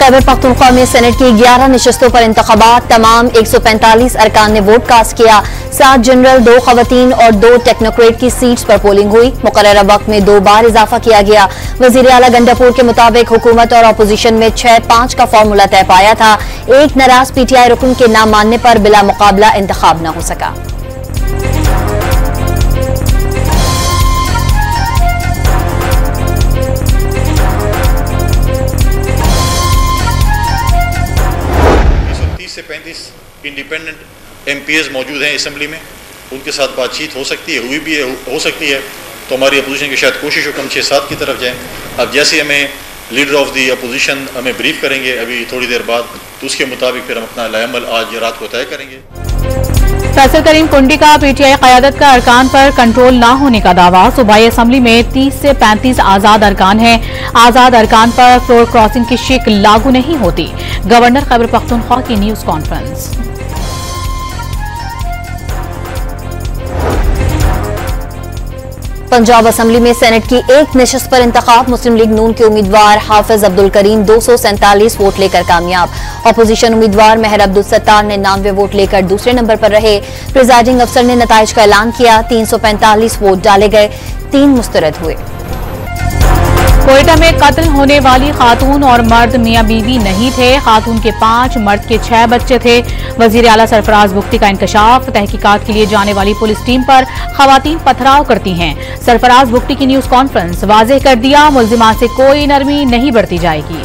खैबर पख्तूनख्वा में सेनेट की 11 नशस्तों पर इंतखाबात, तमाम 145 अरकान ने वोट कास्ट किया। 7 जनरल, 2 खवातीन और 2 टेक्नोक्रेट की सीट्स पर पोलिंग हुई। मुकर्ररा वक्त में 2 बार इजाफा किया गया। वजीर आला गंडापुर के मुताबिक हुकूमत और अपोजिशन में 6-5 का फार्मूला तय पाया था। एक नाराज PTI रुकन के नाम मानने पर बिला मुकाबला इंतखाब न हो सका। से 35 इंडिपेंडेंट MPs मौजूद हैं असेंबली में, उनके साथ बातचीत हो सकती है, हुई भी है, हो सकती है। तो हमारी अपोजिशन की शायद कोशिश हो कम 6-7 की तरफ जाएं। अब जैसे हमें लीडर ऑफ दी अपोजिशन हमें ब्रीफ करेंगे अभी थोड़ी देर बाद, तो उसके मुताबिक फिर हम अपना लाएमल आज रात को तय करेंगे। फैसल करीम कुंडी का PTI क़यादत का अरकान पर कंट्रोल न होने का दावा। सूबाई असम्बली में 30 से 35 आजाद अरकान हैं। आजाद अरकान पर फ्लोर क्रॉसिंग की शिक लागू नहीं होती। गवर्नर खैबर पख्तूनख्वा की न्यूज कॉन्फ्रेंस। पंजाब असम्बली में सेनेट की एक नशस्त पर इंतखाब, मुस्लिम लीग नून के उम्मीदवार हाफिज अब्दुल करीम 247 वोट लेकर कामयाब। अपोजिशन उम्मीदवार मेहर अब्दुल सत्तार 99 वोट लेकर दूसरे नंबर पर रहे। प्रिजाइडिंग अफसर ने नताइज का ऐलान किया। 345 वोट डाले गए, 3 मुस्तरद हुए। कोयटा में कत्ल होने वाली खातून और मर्द मियां बीवी नहीं थे। खातून के 5, मर्द के 6 बच्चे थे। वजीर आला सरफराज बुख्ती का इंकशाफ, तहकीकात के लिए जाने वाली पुलिस टीम पर खवातीन पथराव करती हैं। सरफराज बुख्ती की न्यूज कॉन्फ्रेंस, वाज़ेह कर दिया मुल्जिमात से कोई नरमी नहीं बरती जाएगी।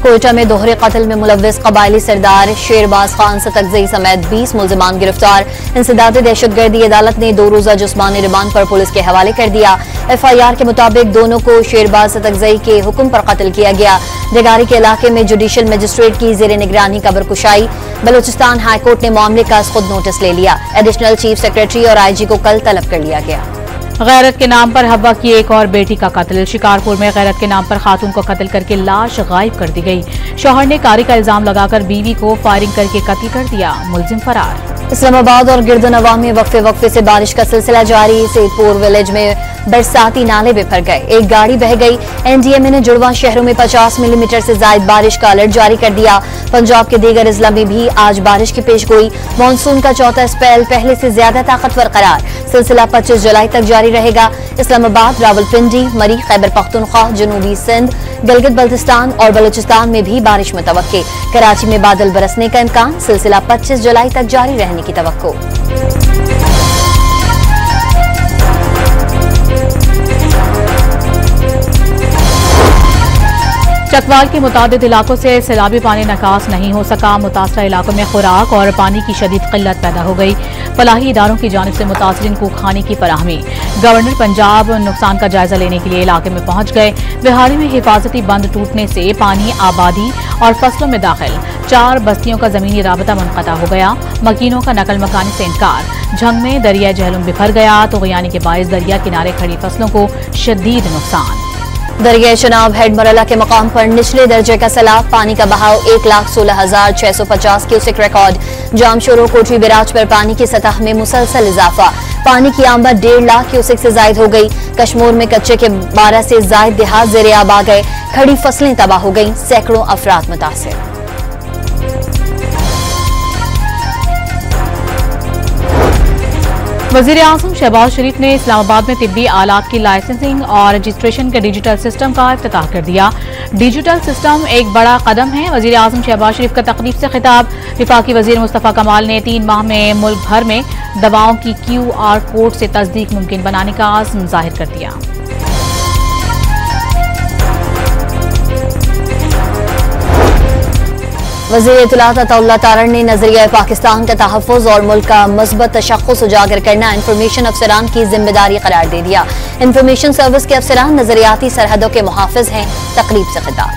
कोयटा में दोहरे कत्ल में मुलव्विस कबायली सरदार शेरबाज खान सतकजई समेत 20 मुल्जिमान गिरफ्तार। इंसदाद दहशतगर्दी अदालत ने 2 रोजा जिस्मानी रिमांड पर पुलिस के हवाले कर दिया। FIR के मुताबिक दोनों को शेरबाज सतकजई के हुक्म पर कत्ल किया गया। जगारी के इलाके में जुडिशल मजिस्ट्रेट की जेर निगरानी कब्रकुशाई। बलूचिस्तान हाईकोर्ट ने मामले का खुद नोटिस ले लिया। एडिशनल चीफ सेक्रेटरी और IG को कल तलब कर लिया गया। गैरत के नाम पर हव्वा की एक और बेटी का कत्ल। शिकारपुर में गैरत के नाम पर खातून को कत्ल करके लाश गायब कर दी गई। शौहर ने कारी का इल्जाम लगाकर बीवी को फायरिंग करके कत्ल कर दिया। मुलजिम फरार। इस्लामाबाद और गिरदनवा में वक्फे से बारिश का सिलसिला जारी। सेदपुर विलेज में बरसाती नाले बिफर गए, एक गाड़ी बह गई। NDMA ने जुड़वा शहरों में 50 मिलीमीटर से जायद बारिश का अलर्ट जारी कर दिया। पंजाब के दीगर अजला में भी आज बारिश की पेशगोई। मानसून का चौथा स्पेल पहले से ज्यादा ताकतवर करार। सिलसिला 25 जुलाई तक जारी रहेगा। इस्लामाबाद, रावलपिंडी, मरी, खैबर पख्तूनख्वा, जनूबी सिंध, गिलगित बल्तिस्तान और बलूचिस्तान में भी बारिश मुतवक्के। कराची में बादल बरसने का इम्कान। सिलसिला 25 जुलाई तक जारी रहने की तवक्को। चकवाल के मुताबिक इलाकों से सैलाबी पानी निकास नहीं हो सका। मुतासरा इलाकों में खुराक और पानी की शदीद किल्लत पैदा हो गई। फलाही इदारों की जानिब से मुतासरीन को खाने की फराहमी। गवर्नर पंजाब नुकसान का जायजा लेने के लिए इलाके में पहुंच गए। बिहारी में हिफाजती बंद टूटने से पानी आबादी और फसलों में दाखिल। 4 बस्तियों का जमीनी राबता मुनक़ता हो गया। मकीनों का नकल मकानी से इनकार। झंग में दरिया जहलुम बिखर गया तो गयानी के बायस दरिया किनारे खड़ी फसलों को शदीद नुकसान। दरिया चनाब हेड मरला के मकाम पर निचले दर्जे का सैलाब। पानी का बहाव 1,16,650 क्यूसेक रिकॉर्ड। जामशोरो कोटरी बैराज पर पानी की सतह में मुसलसल इजाफा। पानी की आमद 1.5 लाख क्यूसेक से जायद हो गई। कश्मीर में कच्चे के 12 से जायद देहात ज़ेरे आब आ गए। खड़ी फसलें तबाह हो गईं, सैकड़ों अफराद मुतासिर। वज़ीर आज़म शहबाज शरीफ ने इस्लामाबाद में तिब्बी आलात की लाइसेंसिंग और रजिस्ट्रेशन के डिजिटल सिस्टम का इफ्तिताह कर दिया। डिजिटल सिस्टम एक बड़ा कदम है। वज़ीर आज़म शहबाज शरीफ का तकरीब से खिताब। विफाकी वज़ीर मुस्तफ़ा कमाल ने 3 माह में मुल्क भर में दवाओं की QR कोड से तस्दीक मुमकिन बनाने का आज़म जाहिर कर दिया। वज़ीर इत्तलात अताउल्लाह तारड़ ने नजरिया पाकिस्तान का तहफ़्फ़ुज़ और मुल्क का मस्बत तशख़्ख़ुस उजागर करना इंफॉर्मेशन अफसरान की जिम्मेदारी करार दे दिया। इंफॉर्मेशन सर्विस के अफसरान नजरियाती सरहदों के मुहाफ़िज़ हैं। तकरीब से खिताब।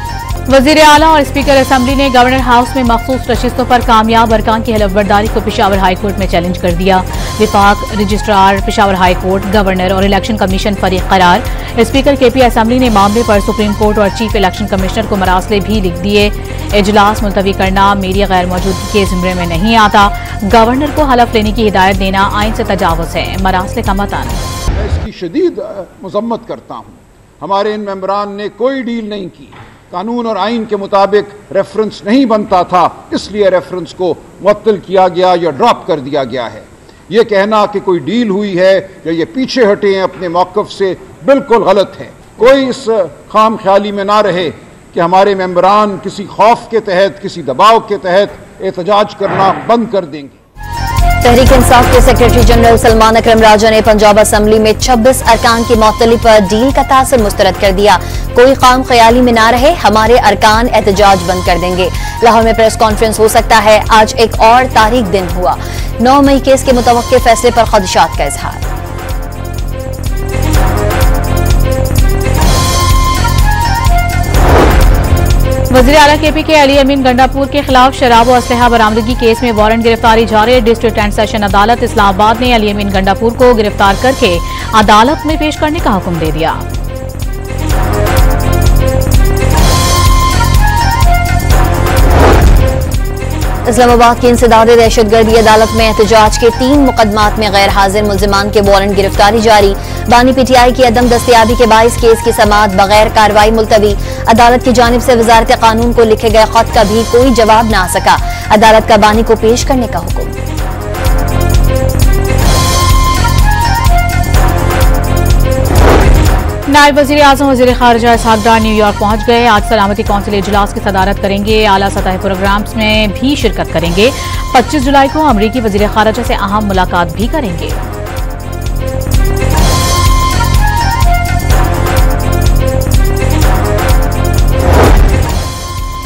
वज़ीर आला और स्पीकर असम्बली ने गवर्नर हाउस में मखसूस नशिस्तों पर कामयाब अरकान की हलफबरदारी को पेशावर हाई कोर्ट में चैलेंज कर दिया। विफाक registrar Peshawar high court, governor और इलेक्शन कमीशन फरीक करार। स्पीकर KP असम्बली ने मामले पर सुप्रीम कोर्ट और चीफ इलेक्शन कमिश्नर को मरासले भी लिख दिए। इजलास मुलतवी करना मेरी गैर मौजूदगी के जिम्मे में नहीं आता। गवर्नर को हलफ लेने की हिदायत देना आइन से तजावुज है। मरासले का मतन। मैं इसकी शदीद मजम्मत करता हूँ। हमारे इन मेंबरान ने कोई डील नहीं की, कानून और आइन के मुताबिक रेफरेंस नहीं बनता था, इसलिए रेफरेंस को मुअत्तल किया गया या ड्रॉप कर दिया गया है। ये कहना कि कोई डील हुई है या ये पीछे हटे हैं अपने मौक़िफ़ से, बिल्कुल गलत है। कोई इस खाम ख्याली में ना रहे कि हमारे मेंबरान किसी खौफ के तहत, किसी दबाव के तहत एहतजाज करना बंद कर देंगे। तहरीक इंसाफ के सेक्रेटरी जनरल सलमान अकरम राजा ने पंजाब असम्बली में 26 अरकान की मुअत्तली पर डील का तासर मुस्तरद कर दिया। कोई खाम ख्याली में ना रहे, हमारे अरकान एहतजाज बंद कर देंगे। लाहौर में प्रेस कॉन्फ्रेंस हो सकता है। आज एक और तारीख दिन हुआ। 9 मई केस के मुतवक्के फैसले पर खदशात का इजहार। वज़ीर आला KP के अली अमीन गंडापुर के खिलाफ शराब और असलहा बरामदगी केस में वारंट गिरफ्तारी जारी। डिस्ट्रिक्ट एंड सेशन अदालत इस्लामाबाद ने अली अमीन गंडापुर को गिरफ्तार करके अदालत में पेश करने का हुक्म दे दिया। इस्लामाबाद की इंसदाद दहशतगर्दी अदालत में एहतजाज के 3 मुकदमात में गैर हाजिर मुल्जिमान के वारंट गिरफ्तारी जारी। बानी PTI की अदम दस्तयाबी के बाइस केस की समाअत बगैर कार्रवाई मुलतवी। अदालत की जानिब से वजारत कानून को लिखे गए खत का भी कोई जवाब न आ सका। अदालत का बानी को पेश करने का हुक्म। नायब वज़ीर आज़म वज़ीर ख़ारिजा इसहाक़ डार न्यूयॉर्क पहुंच गए। आज सलामती कौंसिल इजलास की सदारत करेंगे। आला सतह प्रोग्राम्स में भी शिरकत करेंगे। 25 जुलाई को अमरीकी वज़ीर ख़ारिजा से अहम मुलाकात भी करेंगे।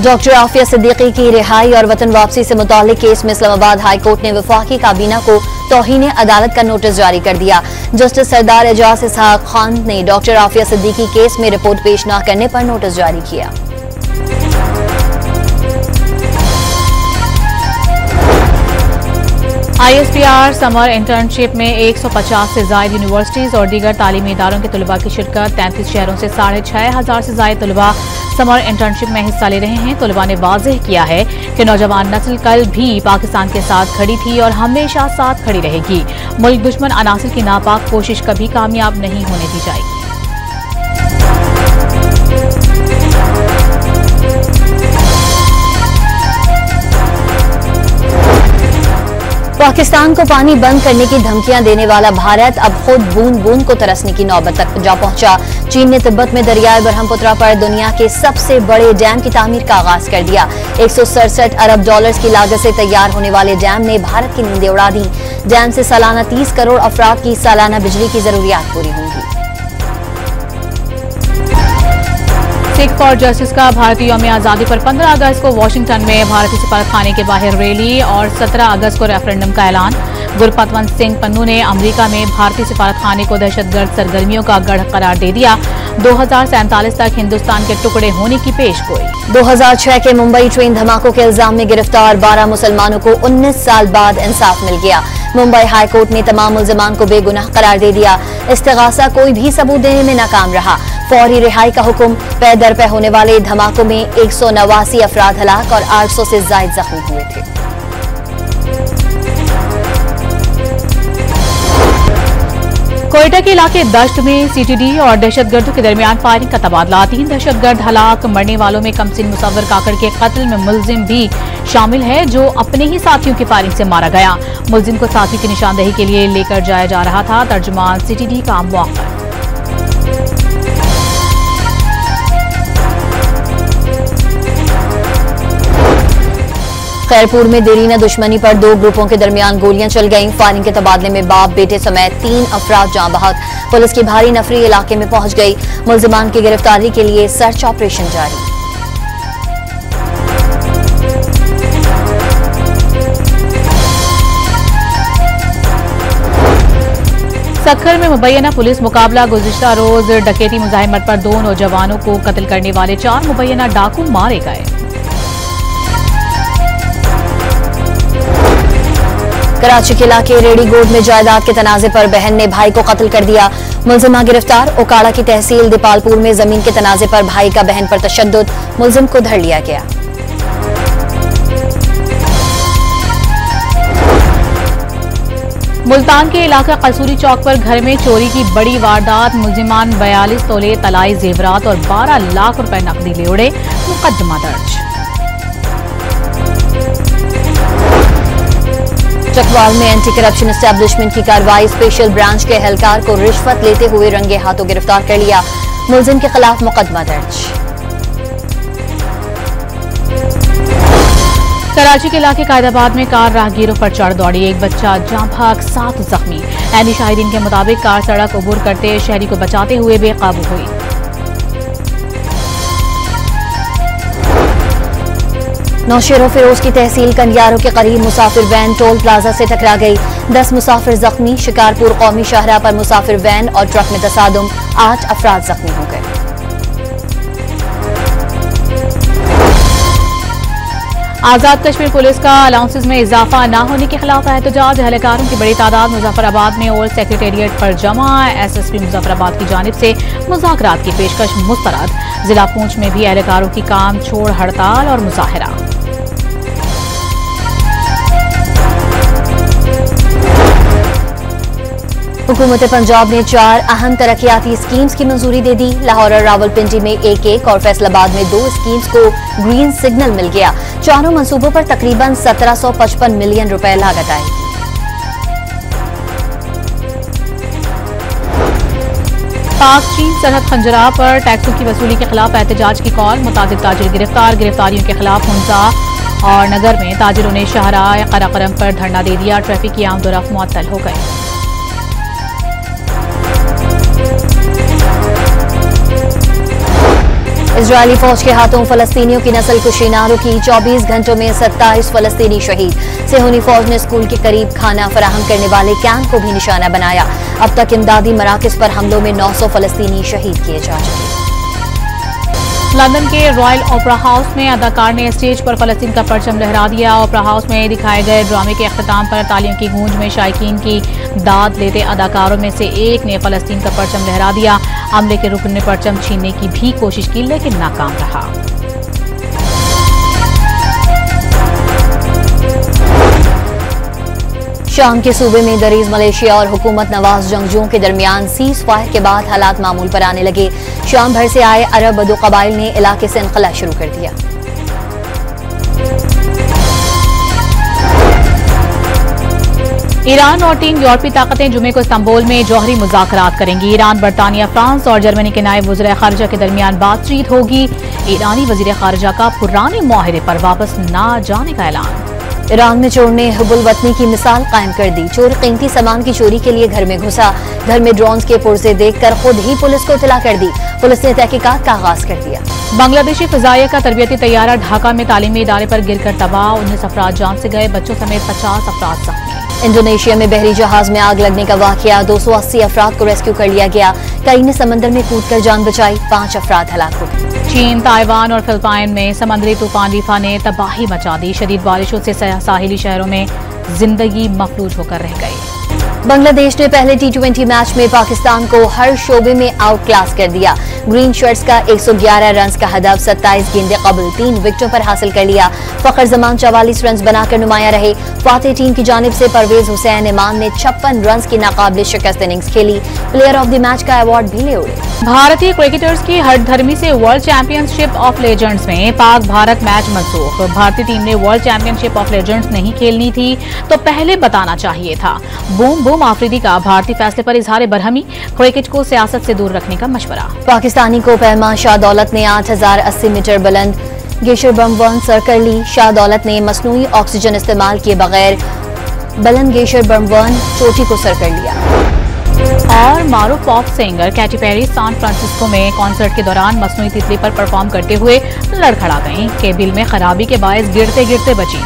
डॉक्टर आफिया सिद्दीकी की रिहाई और वतन वापसी से मुताल्लिक केस में इस्लामाबाद हाई कोर्ट ने वफाकी काबीना को तौहीन अदालत का नोटिस जारी कर दिया। जस्टिस सरदार एजाज इसहाक खान ने डॉक्टर आफिया सिद्दीकी केस में रिपोर्ट पेश न करने पर नोटिस जारी किया। ISPR समर इंटर्नशिप में 150 से ज्यादा यूनिवर्सिटीज और दीगर तालीमी इदारों के तलबा की शिरकत। 33 शहरों से 6,500 से ज्यादा तलबा समर इंटर्नशिप में हिस्सा ले रहे हैं। तलबा ने वाज़ेह किया है कि नौजवान नस्ल कल भी पाकिस्तान के साथ खड़ी थी और हमेशा साथ खड़ी रहेगी। मुल्क दुश्मन अनासिर की नापाक कोशिश कभी कामयाब नहीं होने दी जाएगी। पाकिस्तान को पानी बंद करने की धमकियां देने वाला भारत अब खुद बूंद बूंद को तरसने की नौबत तक जा पहुंचा। चीन ने तिब्बत में दरियाए ब्रह्मपुत्रा पर दुनिया के सबसे बड़े डैम की तामीर का आगाज कर दिया। 167 अरब डॉलर्स की लागत से तैयार होने वाले डैम ने भारत की नींदें उड़ा दी। डैम से सालाना 30 करोड़ अफराद की सालाना बिजली की जरूरियात पूरी होंगी। सिख फॉर जस्टिस का भारतीय यौम आज़ादी पर 15 अगस्त को वाशिंगटन में भारतीय सफारतखाने के बाहर रैली और 17 अगस्त को रेफरेंडम का ऐलान। गुरपतवंत सिंह पन्नू ने अमेरिका में भारतीय सफारतखाने को दहशतगर्द सरगर्मियों का गढ़ करार दे दिया। 2047 तक हिंदुस्तान के टुकड़े होने की पेशगोई। 2006 के मुंबई ट्रेन धमाकों के इल्जाम में गिरफ्तार 12 मुसलमानों को 19 साल बाद इंसाफ मिल गया। मुंबई हाई कोर्ट ने तमाम मुल्जिमान को बेगुनाह करार दे दिया। इस्तिगासा कोई भी सबूत देने में नाकाम रहा। फौरी रिहाई का हुक्म। पै दर पे होने वाले धमाकों में 189 अफराद हलाक और 800 से ज्यादा जख्मी हुए थे। कोयटा के इलाके दश्त में CTD और दहशतगर्दों के दरमियान फायरिंग का तबादला। 3 दहशतगर्द हलाक। मरने वालों में कमसिन मुसव्वर काकड़ के कत्ल में मुलजिम भी शामिल है जो अपने ही साथियों की फायरिंग से मारा गया। मुलजिम को साथियों की निशानदेही के लिए लेकर जाया जा रहा था। तर्जुमान CTD का मौका। खैरपुर में देरीना दुश्मनी पर 2 ग्रुपों के दरमियान गोलियां चल गईं। फायरिंग के तबादले में बाप बेटे समेत 3 अफराद जाँ बहक। पुलिस की भारी नफरी इलाके में पहुंच गई। मुल्जिमान की गिरफ्तारी के लिए सर्च ऑपरेशन जारी। सक्खर में मुबैना पुलिस मुकाबला। गुज़िश्ता रोज डकैती मुजाहिमत पर 2 नौजवानों को कत्ल करने वाले 4 मुबैना डाकू मारे गए। कराची के इलाके रेडीगोड में जायदाद के तनाजे पर बहन ने भाई को कत्ल कर दिया। मुलजिमा गिरफ्तार। ओकाड़ा की तहसील दीपालपुर में जमीन के तनाजे पर भाई का बहन पर तशद्दुद। मुलजिम को धर लिया गया। मुल्तान के इलाका कसूरी चौक पर घर में चोरी की बड़ी वारदात। मुलजिमान 42 तोले तलाई जेवरात और 12 लाख रुपए नकदी ले उड़े। मुकदमा दर्ज। चकवाल में एंटी करप्शन एस्टेब्लिशमेंट की कार्रवाई। स्पेशल ब्रांच के एहलकार को रिश्वत लेते हुए रंगे हाथों गिरफ्तार कर लिया। मुलजिम के खिलाफ मुकदमा दर्ज। कराची के इलाके कायदाबाद में कार राहगीरों पर चढ़ दौड़ी। एक बच्चा जाँ भाग, 7 जख्मी। ऐनी शाहिदीन के मुताबिक कार सड़क अबूर करते शहरी को बचाते हुए बेकाबू हुई। नौशेरा फिरोज की तहसील कन्यारों के करीब मुसाफिर वैन टोल प्लाजा से टकरा गई। 10 मुसाफिर जख्मी। शिकारपुर कौमी शाहरा पर मुसाफिर वैन और ट्रक में तसादुम, 8 अफराद जख्मी हो गए। आजाद कश्मीर पुलिस का अलाउंसेस में इजाफा न होने के खिलाफ एहतजाज। एहलकारों की बड़ी तादाद मुजफ्फराबाद में ओल्ड सेक्रेटेरिएट पर जमा। SSP मुजफ्फराबाद की जानिब से मुज़ाकरात की पेशकश मुस्तरद। जिला पूंछ में भी एहलकारों की काम छोड़ हड़ताल और मुजाहरा। हुकूमत पंजाब ने 4 अहम तरक्याती स्कीम्स की मंजूरी दे दी। लाहौर और रावलपिंडी में एक और फैसलाबाद में 2 स्कीम्स को ग्रीन सिग्नल मिल गया। चारों मंसूबों पर तकरीबन 1755 मिलियन रुपए लागत आएगी। पाक चीन सरहद खंजरा पर टैक्सों की वसूली के खिलाफ एहतजाज की कॉल। मुतादिद ताजिर गिरफ्तार। गिरफ्तारियों के खिलाफ हुंसा और नगर में ताजिरों ने शाहराह कराकरम पर धरना दे दिया। ट्रैफिक की आमदोरफ्त मुअत्तल हो गए। इजरायली फौज के हाथों फलस्तीनियों की नस्ल कुशी ना रुकी। 24 घंटों में 27 फलस्तीनी शहीद। सेहूनी फौज ने स्कूल के करीब खाना फराहम करने वाले कैंप को भी निशाना बनाया। अब तक इमदादी मराकज पर हमलों में 900 फलस्तीनी शहीद किए जा चुके। लंदन के रॉयल ओपरा हाउस में अदाकार ने स्टेज पर फलस्तीन का परचम लहरा दिया। ओपरा हाउस में दिखाए गए ड्रामे के अख्ताम पर तालियों की गूंज में शायकीन की दाद लेते अदाकारों में से एक ने फलस्तीन का परचम लहरा दिया। अमले के रुकन ने परचम छीनने की भी कोशिश की लेकिन नाकाम रहा। शाम के सूबे में दरीज मलेशिया और हुकूमत नवाज जंगजुओं के दरमियान सीज फायर के बाद हालात मामूल पर आने लगे। शाम भर से आए अरब बदू कबाइल ने इलाके से इनखला शुरू कर दिया। ईरान और 3 यूरोपीय ताकतें जुमे को इस्तांबुल में जौहरी मुज़ाकरात करेंगी। ईरान, बरतानिया, फ्रांस और जर्मनी के नायब वज़ीर ख़ारिजा के दरमियान बातचीत होगी। ईरानी वज़ीर ख़ारिजा का पुराने मुआहदे पर वापस न जाने का ऐलान। ईरान में चोर ने हुबुल वतनी की मिसाल कायम कर दी। चोर कीमती सामान की चोरी के लिए घर में घुसा। घर में ड्रोन्स के पुर्जे देखकर खुद ही पुलिस को इत्तला कर दी। पुलिस ने तहकीकात का आगाज कर दिया। बांग्लादेशी फ़िज़ाइया का तरबियती तैयारा ढाका में तालीमी इदारे पर गिरकर तबाह। 19 अफराद जान से गए। बच्चों समेत 50 अफराद जख्मी। इंडोनेशिया में बहरी जहाज में आग लगने का वाकया। 280 अफराद को रेस्क्यू कर लिया गया। कई ने समंदर में कूदकर जान बचाई। 5 अफराद हलाक हो गए। चीन, ताइवान और फिलिपाइन में समंदरी तूफान रीफा ने तबाही मचा दी। शदीद बारिशों से साहिली शहरों में जिंदगी मफलूज होकर रह गई। बांग्लादेश ने पहले T20 मैच में पाकिस्तान को हर शोबे में आउट क्लास कर दिया। ग्रीन शर्ट्स का 111 रन का हदफ 27 गेंदे कबल 3 विकेटों पर हासिल कर लिया। फखर जमान 44 रन बनाकर नुमाया रहे। फातेह टीम की जानिब से परवेज हुसैन इमाम ने 56 रन की नाकाबिल शिकस्त इनिंग्स खेली। प्लेयर ऑफ द मैच का अवार्ड भी ले उड़े। भारतीय क्रिकेटर्स की हठधर्मी से वर्ल्ड चैंपियनशिप ऑफ लेजेंड्स में पाक भारत मैच मनसूख। भारतीय टीम ने वर्ल्ड चैंपियनशिप ऑफ लेजेंड्स नहीं खेलनी थी तो पहले बताना चाहिए था। बूम बूम आफरीदी का भारतीय फैसले पर इजहार बरहमी। क्रिकेट को सियासत से दूर रखने का मशवरा। पाकिस्तानी को पहलवान शाह दौलत ने 8080 मीटर बुलंद गेशर बम सर कर ली। शाह दौलत ने मसनूई ऑक्सीजन इस्तेमाल किए बगैर बुलंद गेशर बम चोटी को सर कर लिया। और मारूफ pop singer Katy Perry San Francisco में कॉन्सर्ट के दौरान मसनूई तितली पर परफॉर्म करते हुए लड़खड़ा गईं। केबिल में खराबी के बायस गिरते गिरते बची।